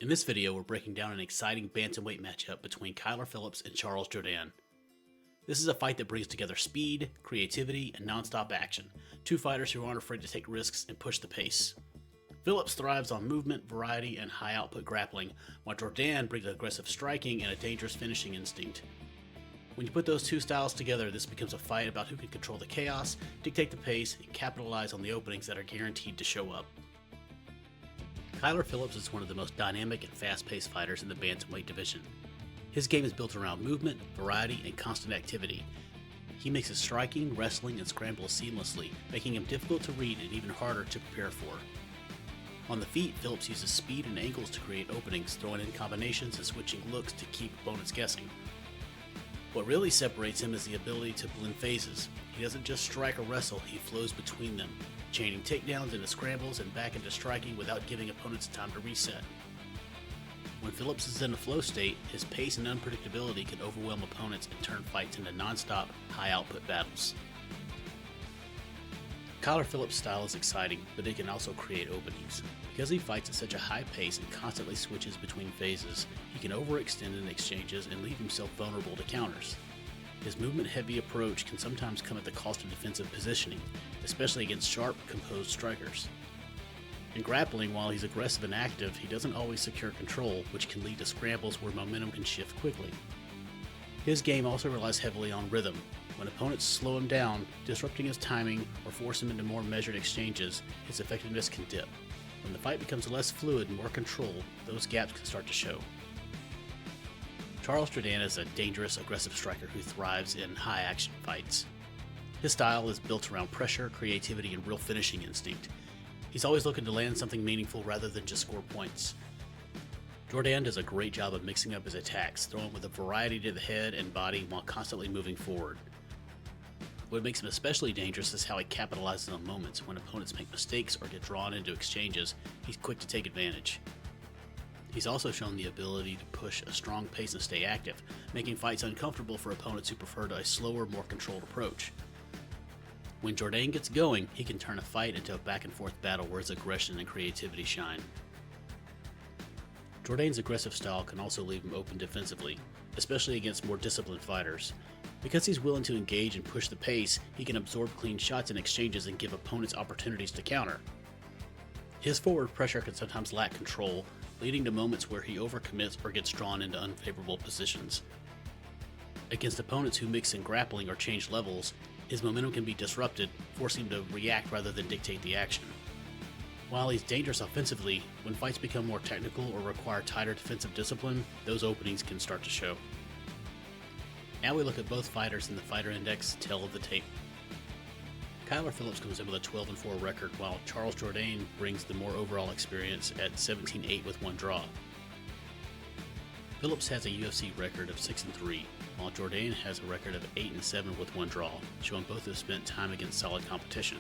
In this video, we're breaking down an exciting bantamweight matchup between Phillips and Jourdain. This is a fight that brings together speed, creativity, and nonstop action, two fighters who aren't afraid to take risks and push the pace. Phillips thrives on movement, variety, and high-output grappling, while Jourdain brings aggressive striking and a dangerous finishing instinct. When you put those two styles together, this becomes a fight about who can control the chaos, dictate the pace, and capitalize on the openings that are guaranteed to show up. Phillips is one of the most dynamic and fast-paced fighters in the bantamweight division. His game is built around movement, variety, and constant activity. He mixes striking, wrestling, and scrambles seamlessly, making him difficult to read and even harder to prepare for. On the feet, Phillips uses speed and angles to create openings, throwing in combinations and switching looks to keep opponents guessing. What really separates him is the ability to blend phases. He doesn't just strike or wrestle, he flows between them, chaining takedowns into scrambles and back into striking without giving opponents time to reset. When Phillips is in a flow state, his pace and unpredictability can overwhelm opponents and turn fights into non-stop, high-output battles. Phillips' style is exciting, but he can also create openings. Because he fights at such a high pace and constantly switches between phases, he can overextend in exchanges and leave himself vulnerable to counters. His movement-heavy approach can sometimes come at the cost of defensive positioning, especially against sharp, composed strikers. In grappling, while he's aggressive and active, he doesn't always secure control, which can lead to scrambles where momentum can shift quickly. His game also relies heavily on rhythm. When opponents slow him down, disrupting his timing, or force him into more measured exchanges, his effectiveness can dip. When the fight becomes less fluid and more controlled, those gaps can start to show. Jourdain is a dangerous, aggressive striker who thrives in high-action fights. His style is built around pressure, creativity, and real finishing instinct. He's always looking to land something meaningful rather than just score points. Jourdain does a great job of mixing up his attacks, throwing with a variety to the head and body while constantly moving forward. What makes him especially dangerous is how he capitalizes on moments. When opponents make mistakes or get drawn into exchanges, he's quick to take advantage. He's also shown the ability to push a strong pace and stay active, making fights uncomfortable for opponents who prefer a slower, more controlled approach. When Jourdain gets going, he can turn a fight into a back-and-forth battle where his aggression and creativity shine. Jourdain's aggressive style can also leave him open defensively, especially against more disciplined fighters. Because he's willing to engage and push the pace, he can absorb clean shots in exchanges and give opponents opportunities to counter. His forward pressure can sometimes lack control, leading to moments where he overcommits or gets drawn into unfavorable positions. Against opponents who mix in grappling or change levels, his momentum can be disrupted, forcing him to react rather than dictate the action. While he's dangerous offensively, when fights become more technical or require tighter defensive discipline, those openings can start to show. Now we look at both fighters in the Fighter Index tail of the tape. Phillips comes in with a 12-4 record, while Jourdain brings the more overall experience at 17-8 with one draw. Phillips has a UFC record of 6-3, while Jourdain has a record of 8-7 with one draw, showing both have spent time against solid competition.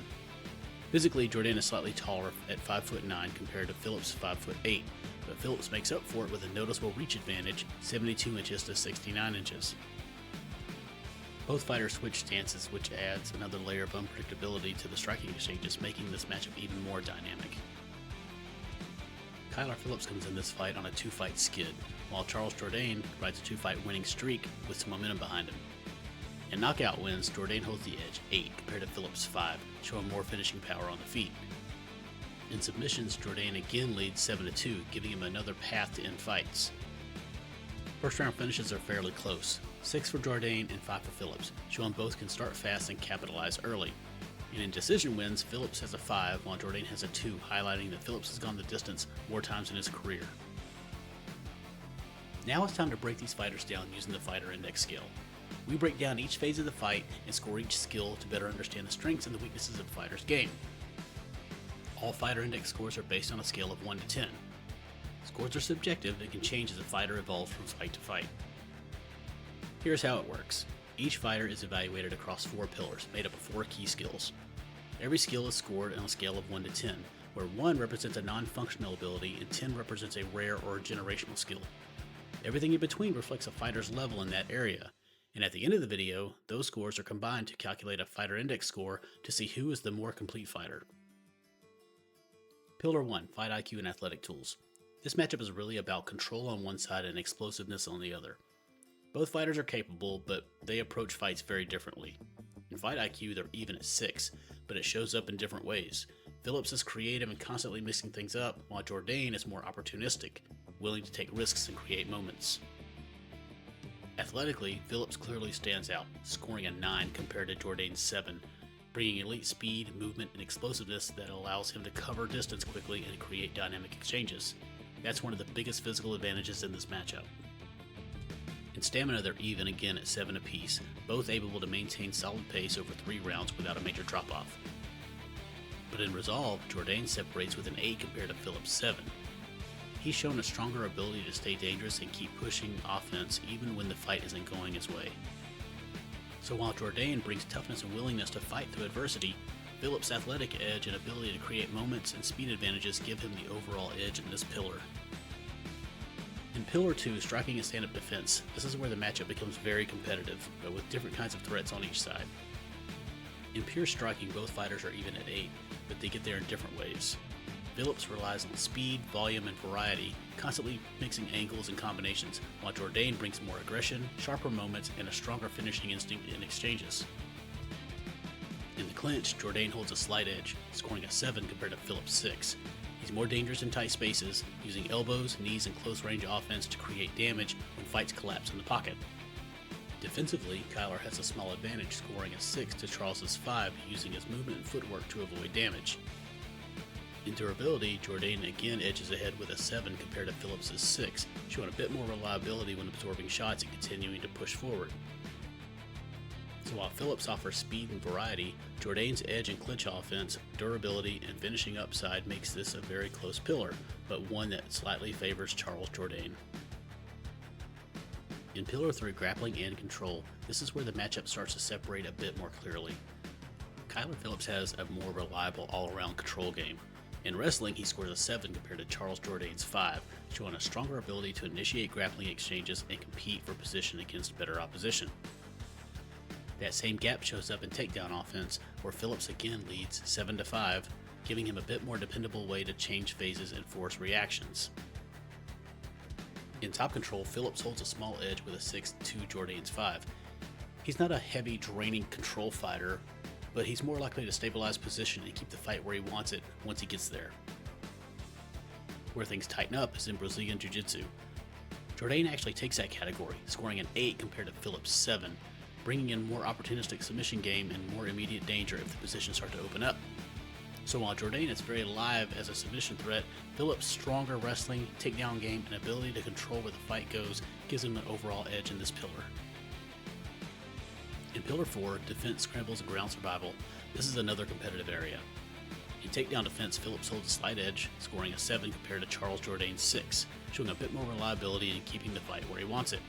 Physically, Jourdain is slightly taller at 5'9" compared to Phillips' 5'8", but Phillips makes up for it with a noticeable reach advantage, 72 inches to 69 inches. Both fighters switch stances, which adds another layer of unpredictability to the striking exchanges, making this matchup even more dynamic. Phillips comes in this fight on a 2-fight skid, while Jourdain rides a 2-fight winning streak with some momentum behind him. In knockout wins, Jourdain holds the edge 8 compared to Phillips' 5, showing more finishing power on the feet. In submissions, Jourdain again leads 7-2, giving him another path to end fights. First round finishes are fairly close, 6 for Jourdain and 5 for Phillips, showing both can start fast and capitalize early. And in decision wins, Phillips has a 5 while Jourdain has a 2, highlighting that Phillips has gone the distance more times in his career. Now it's time to break these fighters down using the Fighter Index scale. We break down each phase of the fight and score each skill to better understand the strengths and the weaknesses of the fighter's game. All Fighter Index scores are based on a scale of 1 to 10. Scores are subjective and can change as a fighter evolves from fight to fight. Here's how it works. Each fighter is evaluated across 4 pillars, made up of 4 key skills. Every skill is scored on a scale of 1 to 10, where 1 represents a non-functional ability and 10 represents a rare or a generational skill. Everything in between reflects a fighter's level in that area, and at the end of the video, those scores are combined to calculate a Fighter Index score to see who is the more complete fighter. Pillar 1, Fight IQ and Athletic Tools. This matchup is really about control on one side and explosiveness on the other. Both fighters are capable, but they approach fights very differently. In fight IQ, they're even at 6, but it shows up in different ways. Phillips is creative and constantly mixing things up, while Jourdain is more opportunistic, willing to take risks and create moments. Athletically, Phillips clearly stands out, scoring a 9 compared to Jourdain's 7, bringing elite speed, movement, and explosiveness that allows him to cover distance quickly and create dynamic exchanges. That's one of the biggest physical advantages in this matchup. In stamina, they're even again at 7 apiece, both able to maintain solid pace over 3 rounds without a major drop-off. But in resolve, Jourdain separates with an 8 compared to Phillips' 7. He's shown a stronger ability to stay dangerous and keep pushing offense even when the fight isn't going his way. So while Jourdain brings toughness and willingness to fight through adversity, Phillips' athletic edge and ability to create moments and speed advantages give him the overall edge in this pillar. In Pillar 2, striking and stand-up defense, this is where the matchup becomes very competitive, but with different kinds of threats on each side. In pure striking, both fighters are even at 8, but they get there in different ways. Phillips relies on speed, volume, and variety, constantly mixing angles and combinations, while Jourdain brings more aggression, sharper moments, and a stronger finishing instinct in exchanges. In the clinch, Jourdain holds a slight edge, scoring a 7 compared to Phillips' 6. He's more dangerous in tight spaces, using elbows, knees, and close-range offense to create damage when fights collapse in the pocket. Defensively, Kyler has a small advantage, scoring a 6 to Charles's 5, using his movement and footwork to avoid damage. In durability, Jourdain again edges ahead with a 7 compared to Phillips' 6, showing a bit more reliability when absorbing shots and continuing to push forward. So while Phillips offers speed and variety, Jourdain's edge and clinch offense, durability, and finishing upside makes this a very close pillar, but one that slightly favors Charles Jourdain. In Pillar 3, grappling and control, this is where the matchup starts to separate a bit more clearly. Kyler Phillips has a more reliable all-around control game. In wrestling, he scores a 7 compared to Charles Jourdain's 5, showing a stronger ability to initiate grappling exchanges and compete for position against better opposition. That same gap shows up in takedown offense, where Phillips again leads 7 to 5, giving him a bit more dependable way to change phases and force reactions. In top control, Phillips holds a small edge with a 6 to Jourdain's 5. He's not a heavy, draining control fighter, but he's more likely to stabilize position and keep the fight where he wants it once he gets there. Where things tighten up is in Brazilian Jiu-Jitsu. Jourdain actually takes that category, scoring an 8 compared to Phillips' 7, bringing in more opportunistic submission game and more immediate danger if the positions start to open up. So while Jourdain is very live as a submission threat, Phillips' stronger wrestling, takedown game, and ability to control where the fight goes gives him an overall edge in this pillar. In Pillar 4, defense, scrambles, and ground survival, this is another competitive area. In takedown defense, Phillips holds a slight edge, scoring a 7 compared to Charles Jourdain's 6, showing a bit more reliability and keeping the fight where he wants it.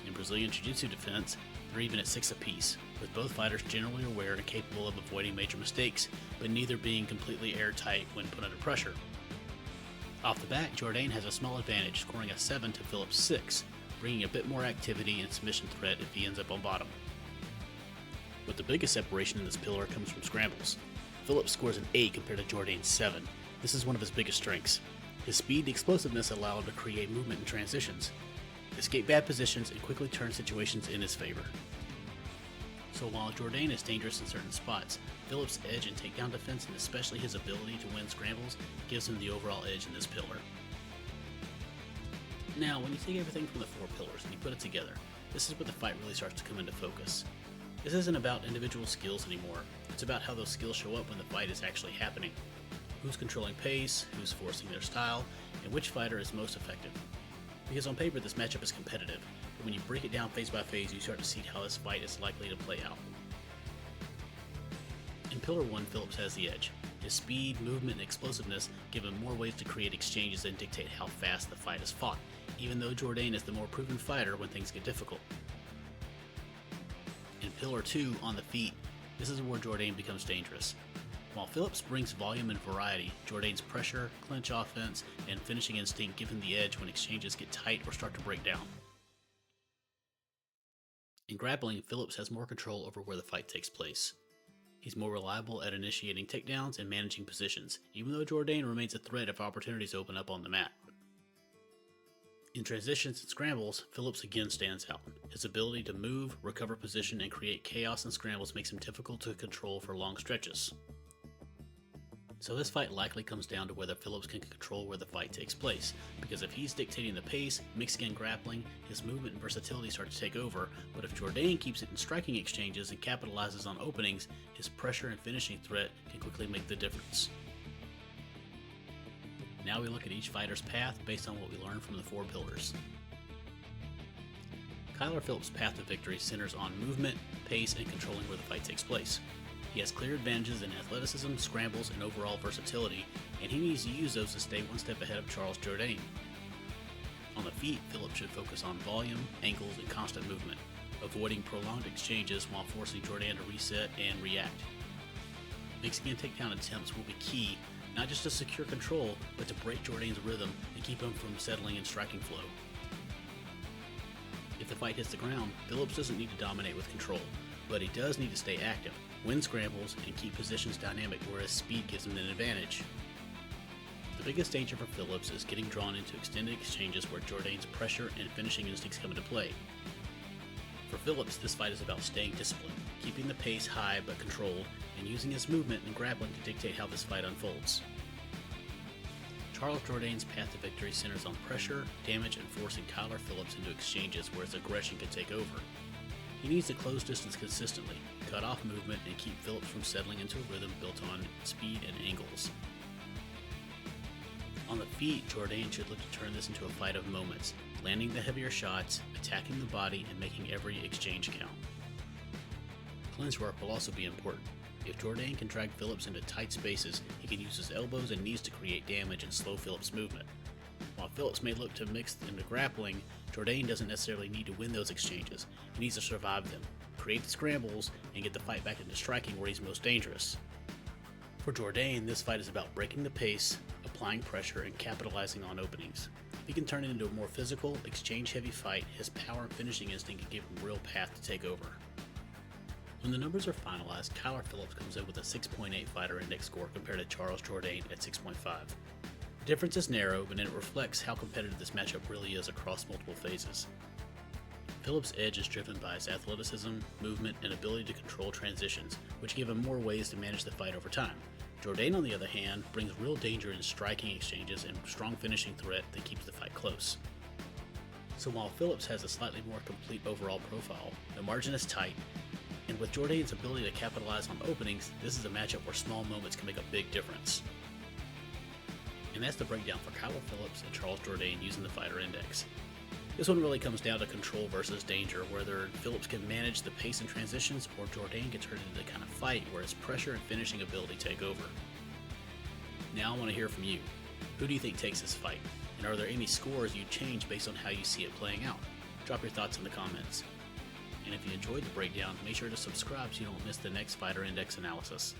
In Brazilian Jiu-Jitsu defense, they're even at 6 apiece, with both fighters generally aware and capable of avoiding major mistakes, but neither being completely airtight when put under pressure. Off the bat, Jourdain has a small advantage, scoring a 7 to Phillips' 6, bringing a bit more activity and submission threat if he ends up on bottom. But the biggest separation in this pillar comes from scrambles. Phillips scores an 8 compared to Jourdain's 7. This is one of his biggest strengths. His speed and explosiveness allow him to create movement and transitions, escape bad positions, and quickly turn situations in his favor. So while Jourdain is dangerous in certain spots, Phillips' edge in takedown defense and especially his ability to win scrambles gives him the overall edge in this pillar. Now, when you take everything from the 4 pillars and you put it together, this is where the fight really starts to come into focus. This isn't about individual skills anymore, it's about how those skills show up when the fight is actually happening. Who's controlling pace, who's forcing their style, and which fighter is most effective. Because on paper this matchup is competitive, but when you break it down phase by phase you start to see how this fight is likely to play out. In Pillar 1, Phillips has the edge. His speed, movement, and explosiveness give him more ways to create exchanges and dictate how fast the fight is fought, even though Jourdain is the more proven fighter when things get difficult. In Pillar 2, on the feet, this is where Jourdain becomes dangerous. While Phillips brings volume and variety, Jourdain's pressure, clinch offense, and finishing instinct give him the edge when exchanges get tight or start to break down. In grappling, Phillips has more control over where the fight takes place. He's more reliable at initiating takedowns and managing positions, even though Jourdain remains a threat if opportunities open up on the mat. In transitions and scrambles, Phillips again stands out. His ability to move, recover position, and create chaos in scrambles makes him difficult to control for long stretches. So this fight likely comes down to whether Phillips can control where the fight takes place, because if he's dictating the pace, mixing and grappling, his movement and versatility start to take over, but if Jourdain keeps it in striking exchanges and capitalizes on openings, his pressure and finishing threat can quickly make the difference. Now we look at each fighter's path based on what we learned from the 4 pillars. Kyler Phillips' path to victory centers on movement, pace, and controlling where the fight takes place. He has clear advantages in athleticism, scrambles, and overall versatility, and he needs to use those to stay one step ahead of Charles Jourdain. On the feet, Phillips should focus on volume, angles, and constant movement, avoiding prolonged exchanges while forcing Jourdain to reset and react. Mixing and takedown attempts will be key, not just to secure control, but to break Jourdain's rhythm and keep him from settling in striking flow. If the fight hits the ground, Phillips doesn't need to dominate with control, but he does need to stay active, win scrambles, and keep positions dynamic where his speed gives him an advantage. The biggest danger for Phillips is getting drawn into extended exchanges where Jourdain's pressure and finishing instincts come into play. For Phillips, this fight is about staying disciplined, keeping the pace high but controlled, and using his movement and grappling to dictate how this fight unfolds. Charles Jourdain's path to victory centers on pressure, damage, and forcing Kyler Phillips into exchanges where his aggression can take over. He needs to close distance consistently, cut off movement, and keep Phillips from settling into a rhythm built on speed and angles. On the feet, Jourdain should look to turn this into a fight of moments, landing the heavier shots, attacking the body, and making every exchange count. Clinch work will also be important. If Jourdain can drag Phillips into tight spaces, he can use his elbows and knees to create damage and slow Phillips' movement. While Phillips may look to mix into grappling, Jourdain doesn't necessarily need to win those exchanges. He needs to survive them, create the scrambles, and get the fight back into striking where he's most dangerous. For Jourdain, this fight is about breaking the pace, applying pressure, and capitalizing on openings. If he can turn it into a more physical, exchange-heavy fight, his power and finishing instinct can give him a real path to take over. When the numbers are finalized, Kyler Phillips comes in with a 6.8 fighter index score compared to Charles Jourdain at 6.5. The difference is narrow, but it reflects how competitive this matchup really is across multiple phases. Phillips' edge is driven by his athleticism, movement, and ability to control transitions, which give him more ways to manage the fight over time. Jourdain, on the other hand, brings real danger in striking exchanges and strong finishing threat that keeps the fight close. So while Phillips has a slightly more complete overall profile, the margin is tight, and with Jourdain's ability to capitalize on openings, this is a matchup where small moments can make a big difference. And that's the breakdown for Kyler Phillips and Charles Jourdain using the fighter index. This one really comes down to control versus danger, whether Phillips can manage the pace and transitions or Jourdain can turn it into the kind of fight where his pressure and finishing ability take over. Now I want to hear from you. Who do you think takes this fight? And are there any scores you'd change based on how you see it playing out? Drop your thoughts in the comments. And if you enjoyed the breakdown, make sure to subscribe so you don't miss the next fighter index analysis.